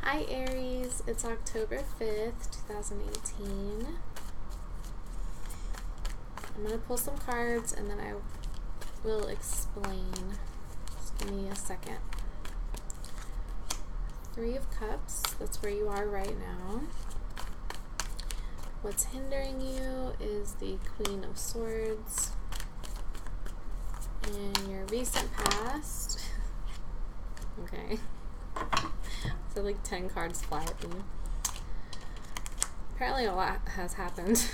Hi Aries, it's October 5th, 2018. I'm going to pull some cards and then I will explain. Just give me a second. Three of Cups, that's where you are right now. What's hindering you is the Queen of Swords. And your recent past. Okay. So like 10 cards fly at me. Apparently a lot has happened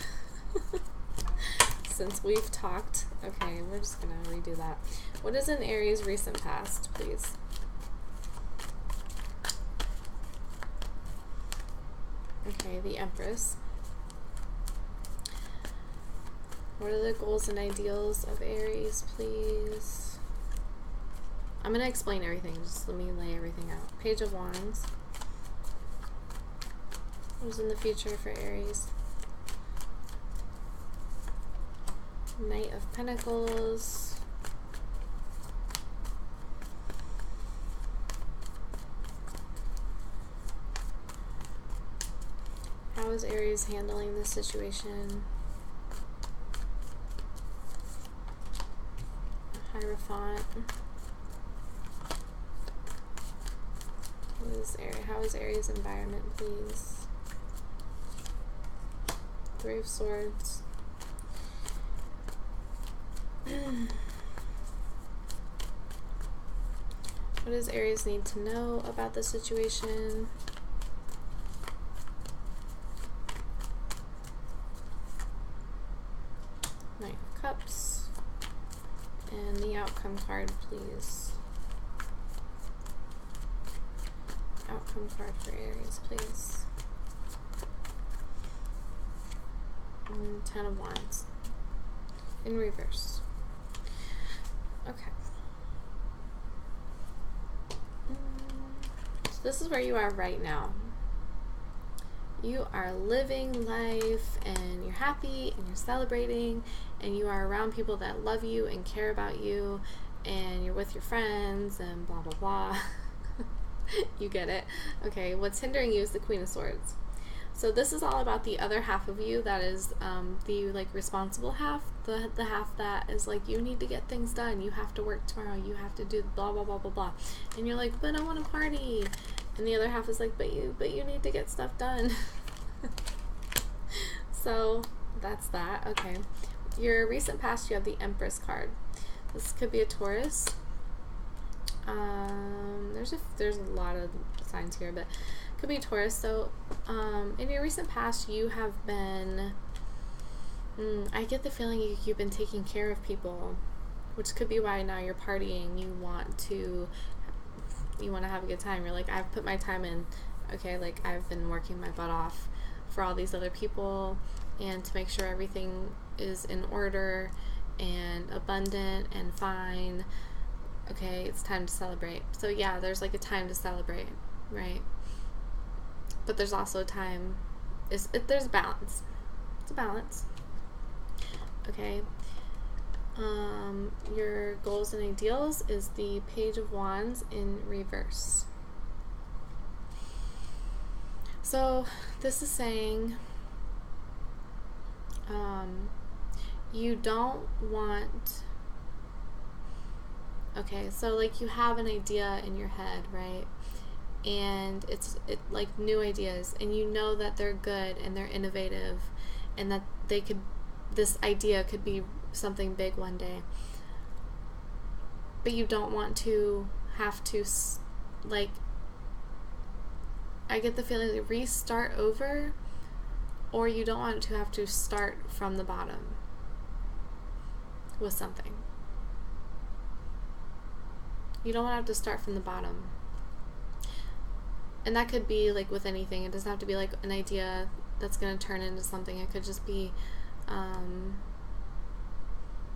since we've talked. Okay, we're just gonna redo that. What is an Aries recent past, please? Okay, the Empress. What are the goals and ideals of Aries, please? I'm going to explain everything. Just let me lay everything out. Page of Wands. What's in the future for Aries? Knight of Pentacles. How is Aries handling this situation? Hierophant. How is Aries' environment, please? Three of Swords. What does Aries need to know about the situation? Knight of Cups. And the outcome card, please. Outcome card for Aries, please. And 10 of Wands. In reverse. Okay. So this is where you are right now. You are living life and you're happy and you're celebrating and you are around people that love you and care about you and you're with your friends and blah blah blah. You get it. Okay, what's hindering you is the Queen of Swords. So this is all about the other half of you that is the like responsible half, the half that is like, you need to get things done, you have to work tomorrow, you have to do blah blah blah blah blah, and you're like, but I want to party, and the other half is like, but you need to get stuff done. So that's that. Okay, your recent past, you have the Empress card. This could be a Taurus. There's a lot of signs here, but could be Taurus. So in your recent past, you have been I get the feeling you've been taking care of people, which could be why now you're partying. You want to have a good time. You're like, I've put my time in. Okay, like I've been working my butt off for all these other people and to make sure everything is in order and abundant and fine. Okay, it's time to celebrate. So yeah, there's like a time to celebrate, right? But there's also a time, there's a balance. It's a balance. Okay. Your goals and ideals is the Page of Wands in reverse. So this is saying you don't want, okay, so like you have an idea in your head, right? And it's like new ideas, and you know that they're good and they're innovative and that this idea could be something big one day, but you don't want to have to, like, I get the feeling to restart over, or you don't want to have to start from the bottom with something. You don't want to have to start from the bottom. And that could be like with anything. It doesn't have to be like an idea that's going to turn into something. It could just be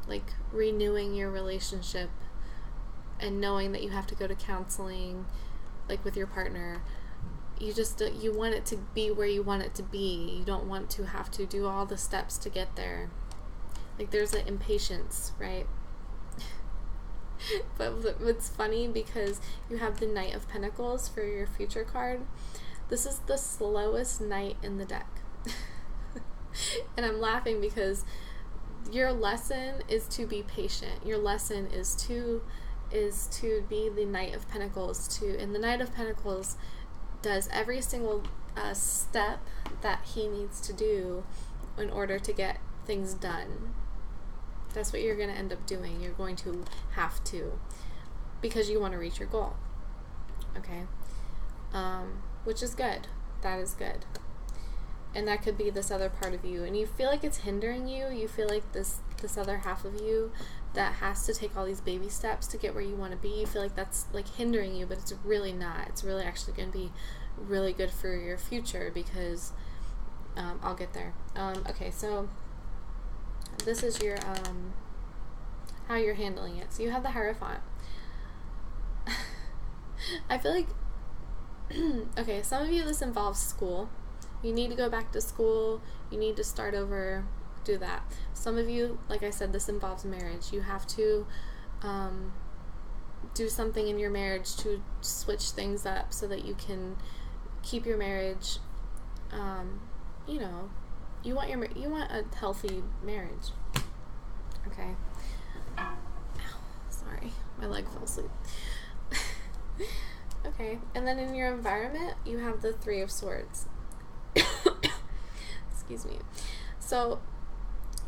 like renewing your relationship and knowing that you have to go to counseling, like with your partner. You want it to be where you want it to be. You don't want to have to do all the steps to get there. Like there's an impatience, right? But it's funny because you have the Knight of Pentacles for your future card. This is the slowest knight in the deck. And I'm laughing because your lesson is to be patient. Your lesson is to be the Knight of Pentacles and the Knight of Pentacles does every single step that he needs to do in order to get things done. That's what you're going to end up doing. You're going to have to, because you want to reach your goal. Okay? Which is good. That is good. And that could be this other part of you. And you feel like it's hindering you. You feel like this other half of you that has to take all these baby steps to get where you want to be. You feel like that's like hindering you, but it's really not. It's really actually going to be really good for your future because I'll get there. Okay, so this is your how you're handling it. So you have the Hierophant. I feel like okay, some of you this involves school. You need to go back to school. You need to start over, do that. Some of you, like I said, this involves marriage. You have to do something in your marriage to switch things up so that you can keep your marriage. You know, you want a healthy marriage. Okay. Ow, sorry, my leg fell asleep. Okay, and then in your environment, you have the Three of Swords. Excuse me. So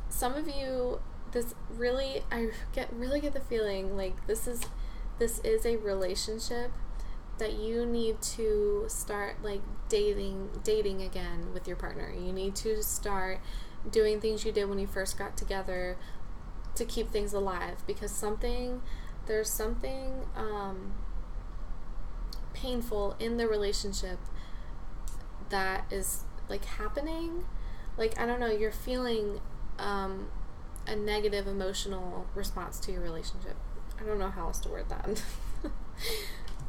some of you, I really get the feeling like this is a relationship that you need to start like dating again with your partner. You need to start doing things you did when you first got together to keep things alive, because there's something painful in the relationship that is like happening. Like, I don't know, you're feeling a negative emotional response to your relationship. I don't know how else to word that.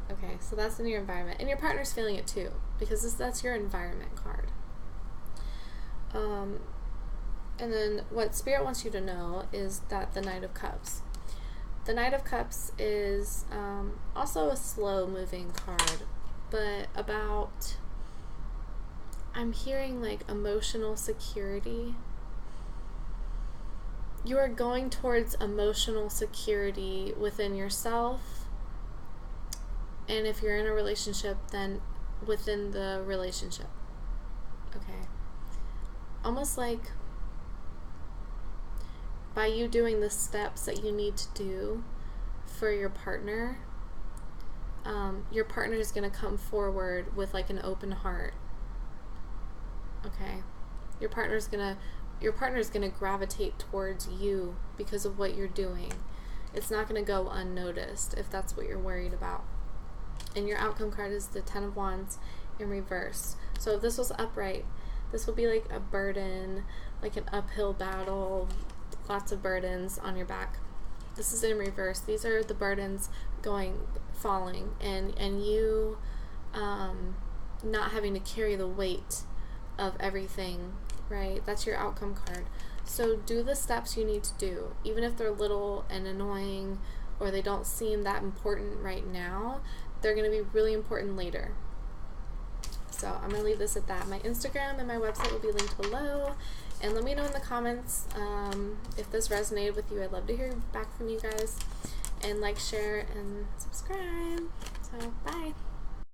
Okay, so that's in your environment. And your partner's feeling it too, because that's your environment card. And then what Spirit wants you to know is that the Knight of Cups. The Knight of Cups is also a slow-moving card, but about, I'm hearing like emotional security. You are going towards emotional security within yourself, and if you're in a relationship, then within the relationship. Okay. Almost like by you doing the steps that you need to do for your partner is going to come forward with like an open heart. Okay. Your partner's going to gravitate towards you because of what you're doing. It's not going to go unnoticed if that's what you're worried about. And your outcome card is the Ten of Wands in reverse. So if this was upright, this would be like a burden, like an uphill battle, lots of burdens on your back. This is in reverse. These are the burdens falling, and you not having to carry the weight of everything, right? That's your outcome card. So do the steps you need to do, even if they're little and annoying or they don't seem that important right now. They're going to be really important later. So I'm going to leave this at that. My Instagram and my website will be linked below. And let me know in the comments if this resonated with you. I'd love to hear back from you guys. And like, share, and subscribe. So, bye.